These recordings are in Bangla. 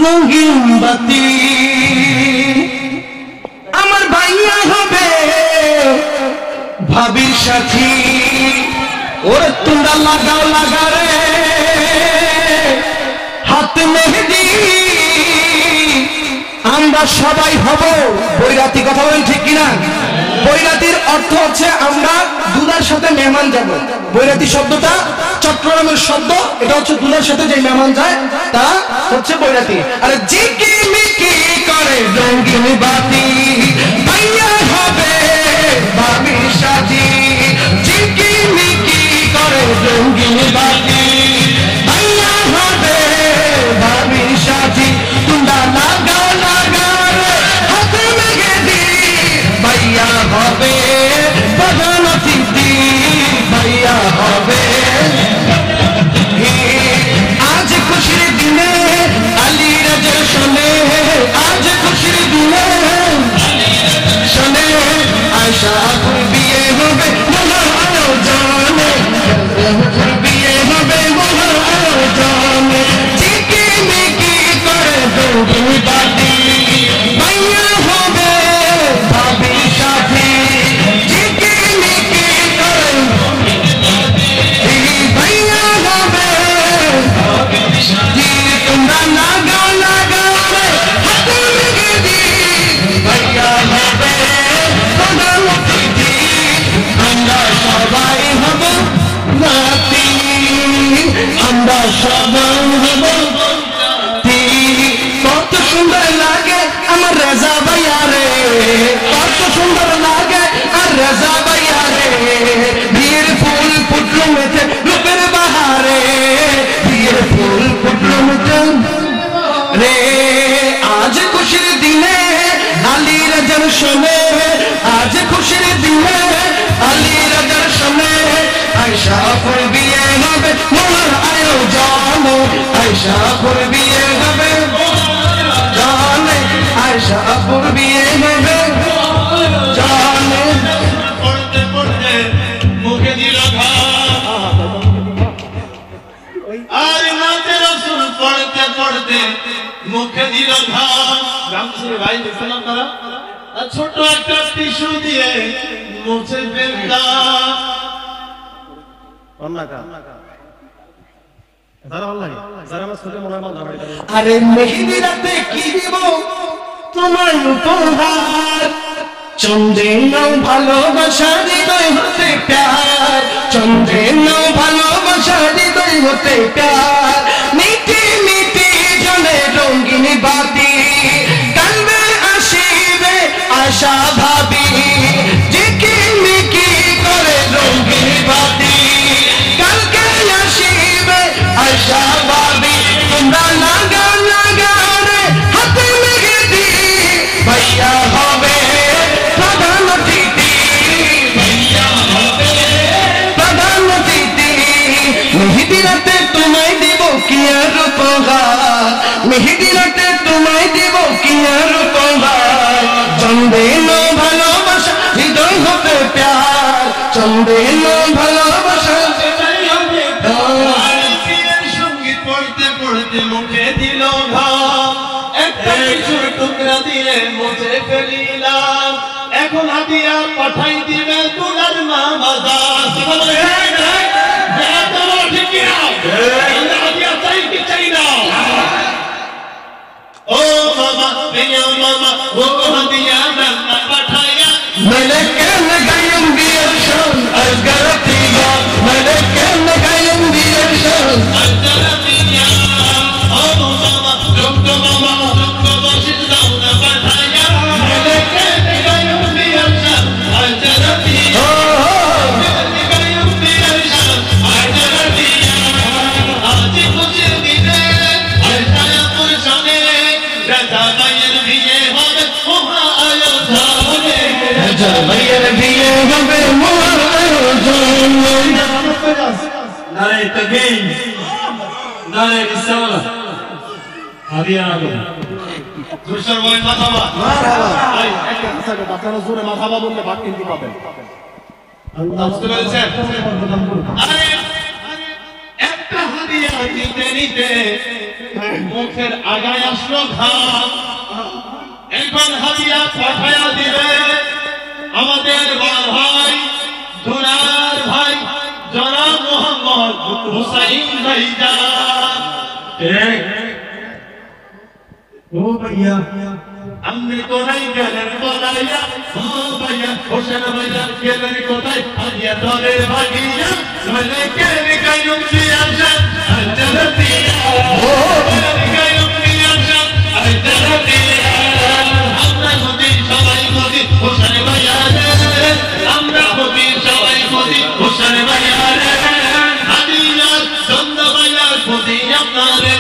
রঙিন বাতি আমার ভাইয়া হবে ভাবির সাথী ওরে তোমরা লাগাও লাগা রে হাতে মেহেদি আমরা সবাই হব বৈরাতি। কথা বলেন ঠিক কিনা? বৈরাতির অর্থ হচ্ছে আমরা দুলার সাথে মেহমান যাব। বৈরাতি শব্দটা চট্টগ্রামের শব্দ, এটা হচ্ছে দুলার সাথে যে মেহমান যায় তা হচ্ছে বৈরাতি। আরে ঝিকিমিকি করে রঙিন বাতি ভাইয়া হবে ভাবির সাথী, ঝিকিমিকি করে রঙিন বাতি ভাইয়া হবে ভাবির সাথী। তোমরা লাগাও লাগা রে হাতে মেহেদি ভাইয়া হবে প্রধান অতিথি ভাইয়া হবে। আজ খুশির দিনে আলী রাজার শোনে, আজ খুশির দিনে শোনে আয়শা বিয়ে হবে মহার আয়োজনে, বিয়ে হবে মহার আয়োজনে। ঝিকিমিকি করে রঙিন বাতি ভাইয়া হবে ভাবির সাথী, ঝিকিমিকি করে ভাইয়া হবে ভাবির সাথী। তোমরা লাগাও লাগাও রে হাতে মেহেদি ভাইয়া হবে প্রধান অতিথি, আমরা সবাই হব নাতি, আমরা সবাই হব নাতি। কত সুন্দর লাগে আমার রাজা ভাইয়া রে, কত সুন্দর লাগে আর রাজা ভাইয়া রে। বিয়ের ফুল ফুটলো মেতে রূপের বাহারে, বিয়ের ফুল ফুটলো মেতে রে। আজ খুশির দিনে আলী রাজার শোনে, আজ খুশির দিনে আলী রাজার শোনে আয়শা বিয়ে হবে মহার আয়োজনে, আয়শা বিয়ে হবে জানে, আয়শা বিয়ে হবে জানে। পড়তে পড়তে মুখে দিল ঘাম, আর নাতে রাসূল পড়তে পড়তে মুখে দিল ঘাম। রামসুরি ভাই দেখছেন আপনারা, ছোট একটা টিস্যু দিয়ে মুছে ফেললাম। আরে মেহেদি রাতে কি দিব তোমার উপহার, চন্দ্রে নাও ভালোবাসা হৃদয় হতে প্যার, চন্দ্রে নাও ভালোবাসা হৃদয় হতে প্যার। মিটি মিটি জ্বলে রঙিন বাতি কালবে আসিবে আশা ভাবি, ঝিকিমিকি করে রঙিন বাতি কালকে আসিবে আশা ভাবি। তোমরা লাগা লাগা রে হাতে মেহেদি ভাইয়া হবে প্রধান অতিথি, ভাইয়া হবে প্রধান অতিথি। মেহেদি রাতে তোমায় দিব কি আর উপহার, মেহেদি রাতে তোমায় দিব কি আর উপহার। চন্দ্রে নো ভালোবাসা হৃদয় হতে প্যার, চন্দ্রে নো ভালোবাসা হৃদয় হতে প্যার। সঙ্গীত পড়তে পড়তে মুখে দিল ঘাম, একটা টিস্যুর টুকরা দিয়ে মুছে ফেলিলাম। এখন হাদিয়া পাঠাই দিবে দুলার মা বাজার। ঠিক কিনা? হাদিয়া চাই কি চাই না? ও মামা প্রিয় মামা ও হাদিয়া না পাঠাইয়া ملكا نقيم بيرشان أزقرتيا، ملكا نقيم بيرشان الجرمية. ও মামা রক্ত মামা রক্ত বসিত দাও না পাঠাইয়া মেলেকে গায়ম দিয়াছেন আলজারবিয়া, গায়ম দিয়াছেন আলজারবিয়া। আজ খুশির দিনে আলজারপুর শানে রাজা ভাইয়ের বিয়ে হবে মহা আয়োজনে, রাজা ভাইয়ের বিয়ে হবে মহার আয়োজনে। নারে তাকবীর, নারে রিসালাত। হাদিয়া আলো দুশোর বই মাথাবা মারহাবা। ভাই একটা হিসাবে আপনারা জোরে মাথাবা বললে ভাগ কিন্তু পাবেন। বুঝতে পেরেছেন? আরে একটা হাদিয়া নিতে নিতে মুখের আগায় আসলো ঘাম। এখন হাদিয়া পাঠায়া দিবে আমাদের বড় ভাই দুলার ভাই জনাব মোহাম্মদ হুসাইন ভাইজান। ও ভাইয়া हमने तो नहीं गलत बोलाया, ओ भैया हुसैन भैया गलत कोताई आया तोरे भागिया मैंने कहने का यूं किया जान अजरतिया ओ कहने का यूं किया जान अजरतिया हमरा खुदी सबाई खुदी हुसैन भैया रे हमरा खुदी सबाई खुदी हुसैन भैया रे हादिया जन्द भैया खुदी अपना रे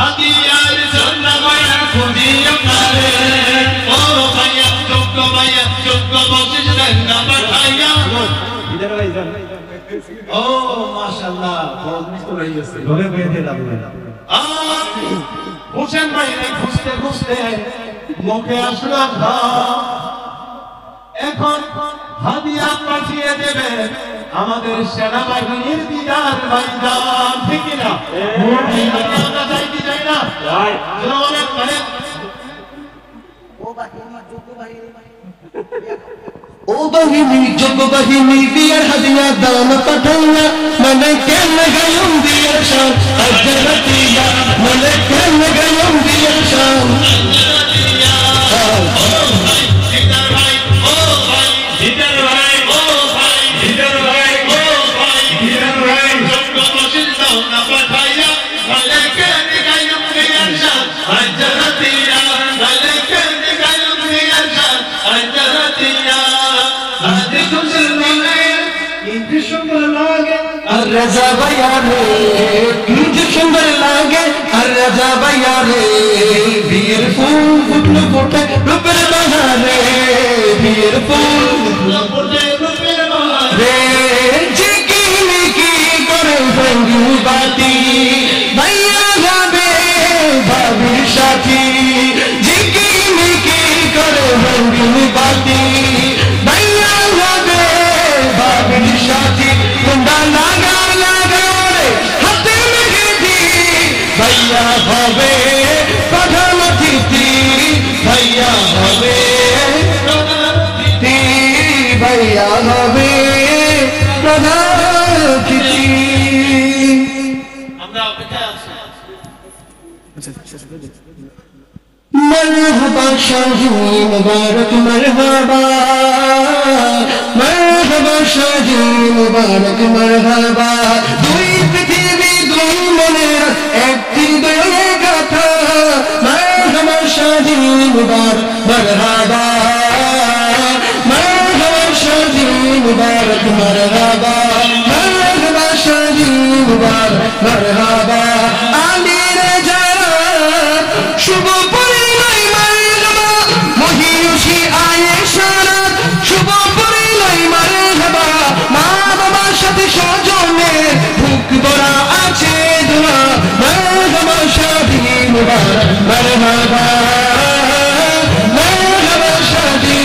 हादिया जन्द भैया खुदी अपना ओ माशाल्लाह बहुत मिस्टर रही है ঘরে বেঁধে লাগবে হোসেন ভাই খুঁজতে খুঁজতে মুখে আসলো ঘাম। এখন হাদিয়া পাঠিয়ে দেবে আমাদের সেনাবাহিনীর দিদার ভাইজান, ঠিক না? আমরা যাই কি যাই না? অনেক অনেক ओ बहिनी जब बहिनी दियर हदिया दान पठाया मैंने कहन गयम दियर शान अजरतिया मैंने कहन गयम दियर शान रजा भैया रे मुझे सुंदर लागे रजा भैया रे वीर फूल फुटल फुटे रुपये बहारे वीर फूल रे जिकी निकी करे बंगू बाती भैया गावे भाभी साथी जिकी निकी करे बंगू बाती भैया गावे भाभी साथी कुंडा लागा भैया हवे प्रधान अतिथि भैया हवे भैया हवे प्रधान अतिथि मरहबा शाही मुबारक मरहबा मरहबा शाही मुबारक मरहबा दुई पृथ्वी दुई मনের একটি দয়ে গাথা মরহবা শাহি মুবারক মরহবা মরহবা শাহি মুবারক মরহবা মরহবা শাহি মুবারক মরহবা আলীর জান শুভ পরিণয় মরহবা মহিয়সী আয়েশা শুভ পরিণয় মরহবা মা বাবার সাথে স্বজনের বুক ভরা আছে দোয়া মরহবা শাদি মুবারক মরহবা মরহবা শাদি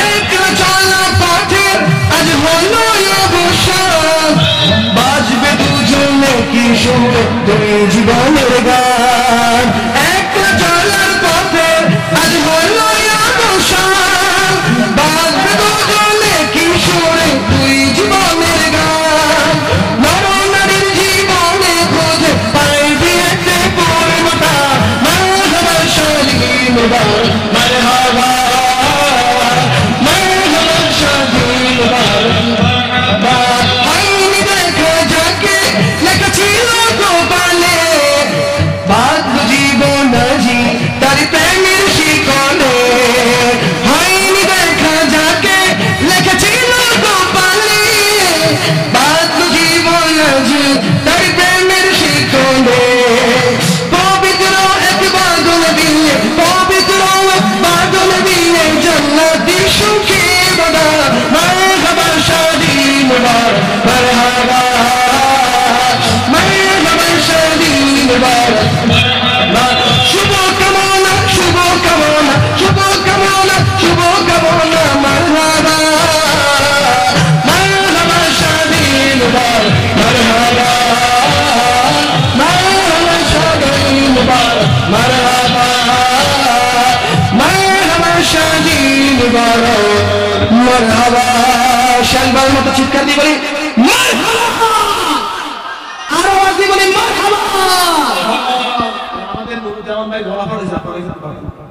একলা চলা পথের আজ হলো অবসান বাজবে দুজনে কি সুন্দর দুই জীবনের গান একলা চলার পথে আজ হলো অবসান বাজবে দুজনে কি সুরে দুই জীবনের গান নর নারীর জীবনে খোঁজে পাইবি এতে পূর্ণতা মরহবা শাদি মুবারক মরহবা মরহবা শাদি মুবারক হয়নি দেখা যাকে লেখা ছিল গোপালে বাধ্য জীবন আজি তার প্রেমের শিকলে হয়নি দেখা যাকে লেখা ছিল গোপালে বাধ্য জীবন আজি তার প্রেমের শিকলে পবিত্র এক বাদল দিয়ে পবিত্র এক বাদল দিয়ে জান্নাতি সুখে বাঁধা মরহবা শাদি মুবারক মরহবা মরহবা শাদি মুবারক শুভ কামনা শুভ কামনা শুভ কামনা শুভ কামনা মরহবা মরহবা শাদি মুবারক মারহাবা শেষবার মতো চিৎকার দিয়ে বলি মারহাবা আরো আওয়াজ দিয়ে বলি মারহাবা আমাদের নুরুজ্জামান ভাই ধরা পড়েছে আপনারা